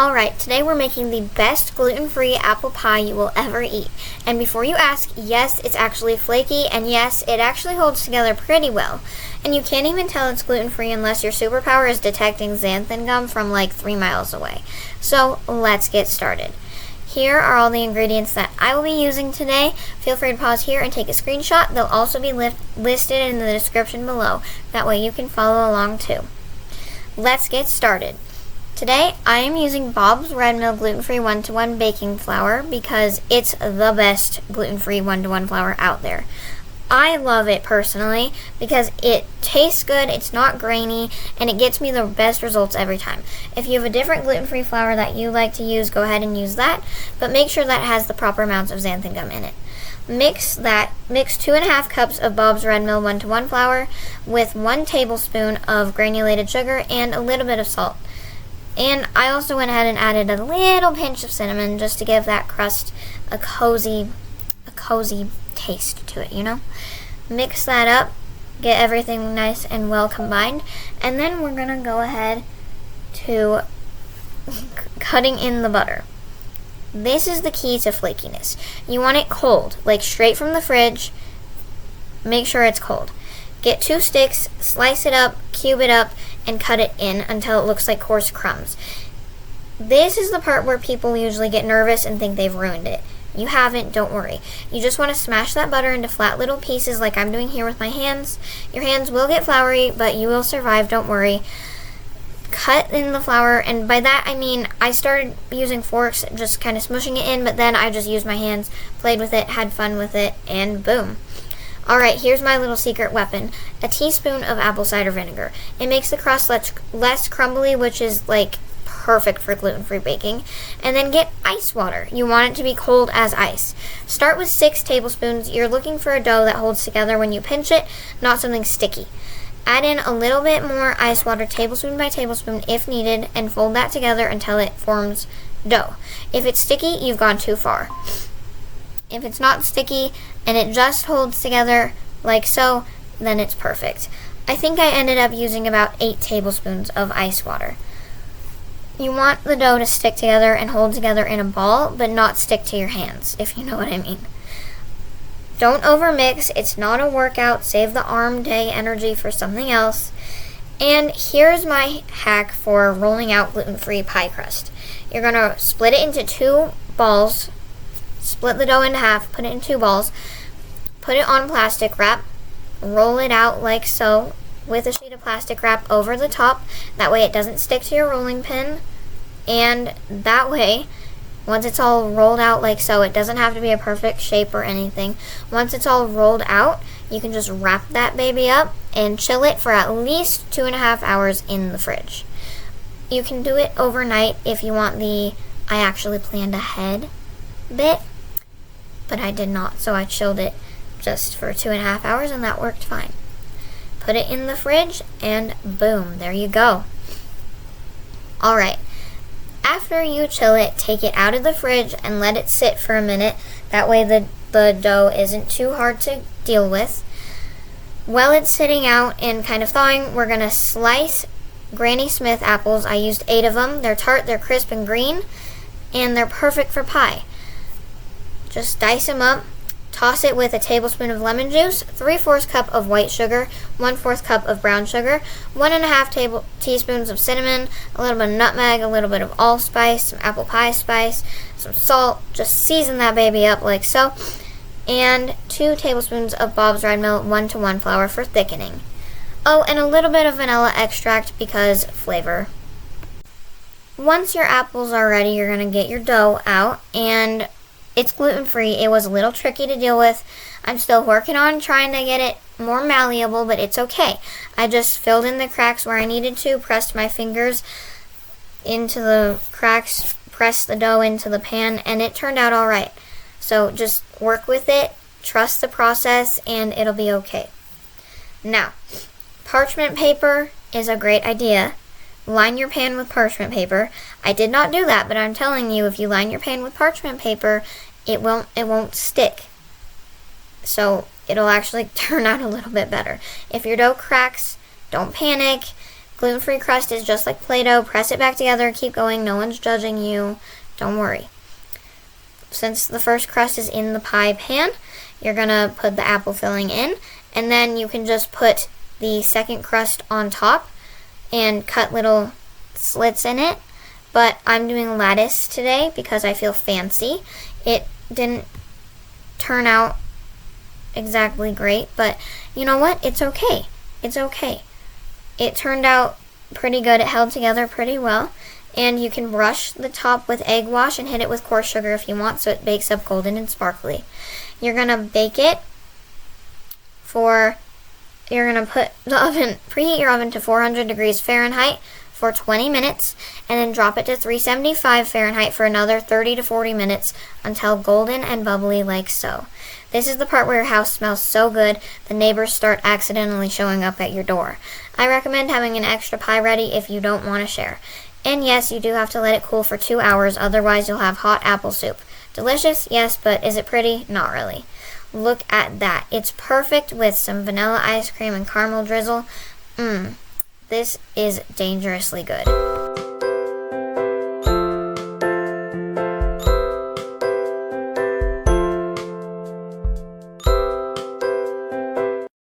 Alright, today we're making the best gluten-free apple pie you will ever eat. And before you ask, yes, it's actually flaky, and yes, it actually holds together pretty well. And you can't even tell it's gluten-free unless your superpower is detecting xanthan gum from like 3 miles away. So, let's get started. Here are all the ingredients that I will be using today. Feel free to pause here and take a screenshot. They'll also be listed in the description below. That way you can follow along too. Let's get started. Today, I am using Bob's Red Mill Gluten-Free 1-to-1 Baking Flour because it's the best gluten-free 1-to-1 flour out there. I love it personally because it tastes good, it's not grainy, and it gets me the best results every time. If you have a different gluten-free flour that you like to use, go ahead and use that, but make sure that has the proper amounts of xanthan gum in it. Mix 2.5 cups of Bob's Red Mill 1-to-1 flour with 1 tablespoon of granulated sugar and a little bit of salt. And I also went ahead and added a little pinch of cinnamon just to give that crust a cozy taste to it, you know? Mix that up, get everything nice and well combined, and then we're gonna go ahead to cutting in the butter. This is the key to flakiness. You want it cold, like straight from the fridge. Make sure it's cold. Get 2 sticks, slice it up, cube it up, and cut it in until it looks like coarse crumbs. This is the part where people usually get nervous and think they've ruined it. You haven't, don't worry. You just want to smash that butter into flat little pieces like I'm doing here with my hands. Your hands will get floury, but you will survive, don't worry. Cut in the flour, and by that I mean I started using forks, just kind of smushing it in, but then I just used my hands, played with it, had fun with it, and boom. Alright, here's my little secret weapon. A teaspoon of apple cider vinegar. It makes the crust less crumbly, which is like perfect for gluten-free baking. And then get ice water. You want it to be cold as ice. Start with 6 tablespoons. You're looking for a dough that holds together when you pinch it, not something sticky. Add in a little bit more ice water, tablespoon by tablespoon if needed, and fold that together until it forms dough. If it's sticky, you've gone too far. If it's not sticky and it just holds together like so, then it's perfect. I think I ended up using about 8 tablespoons of ice water. You want the dough to stick together and hold together in a ball, but not stick to your hands, if you know what I mean. Don't overmix, it's not a workout, save the arm day energy for something else. And here's my hack for rolling out gluten-free pie crust. You're going to split it into 2 balls. Split the dough into half, put it in 2 balls, put it on plastic wrap, roll it out like so with a sheet of plastic wrap over the top. That way it doesn't stick to your rolling pin, and that way, once it's all rolled out like so, it doesn't have to be a perfect shape or anything. Once it's all rolled out, you can just wrap that baby up and chill it for at least 2.5 hours in the fridge. You can do it overnight if you want the I actually planned ahead bit, but I did not, so I chilled it just for 2.5 hours and that worked fine. Put it in the fridge and boom, there you go. Alright, after you chill it, take it out of the fridge and let it sit for a minute. That way the dough isn't too hard to deal with. While it's sitting out and kind of thawing, we're going to slice Granny Smith apples. I used 8 of them. They're tart, they're crisp and green, and they're perfect for pie. Just dice them up, toss it with a tablespoon of lemon juice, 3/4 cup of white sugar, 1/4 cup of brown sugar, 1.5 teaspoons of cinnamon, a little bit of nutmeg, a little bit of allspice, some apple pie spice, some salt. Just season that baby up like so, and 2 tablespoons of Bob's Red Mill 1-to-1 flour for thickening. Oh, and a little bit of vanilla extract because flavor. Once your apples are ready, you're going to get your dough out, and it's gluten-free. It was a little tricky to deal with. I'm still working on trying to get it more malleable, but it's okay. I just filled in the cracks where I needed to, pressed my fingers into the cracks, pressed the dough into the pan, and it turned out all right. So just work with it, trust the process, and it'll be okay. Now, parchment paper is a great idea. Line your pan with parchment paper. I did not do that, but I'm telling you, if you line your pan with parchment paper, it won't stick. So it'll actually turn out a little bit better. If your dough cracks, don't panic. Gluten-free crust is just like Play-Doh. Press it back together, keep going, no one's judging you, don't worry. Since the first crust is in the pie pan, you're gonna put the apple filling in, and then you can just put the second crust on top and cut little slits in it. But I'm doing lattice today because I feel fancy. It didn't turn out exactly great, but you know what? It's okay. It's okay. It turned out pretty good. It held together pretty well. And you can brush the top with egg wash and hit it with coarse sugar if you want, so it bakes up golden and sparkly. You're gonna bake it you're gonna preheat your oven to 400 degrees Fahrenheit for 20 minutes, and then drop it to 375 Fahrenheit for another 30 to 40 minutes until golden and bubbly like so. This is the part where your house smells so good the neighbors start accidentally showing up at your door. I recommend having an extra pie ready if you don't want to share. And yes, you do have to let it cool for 2 hours, otherwise you'll have hot apple soup. Delicious, yes, but is it pretty? Not really. Look at that. It's perfect with some vanilla ice cream and caramel drizzle. This is dangerously good.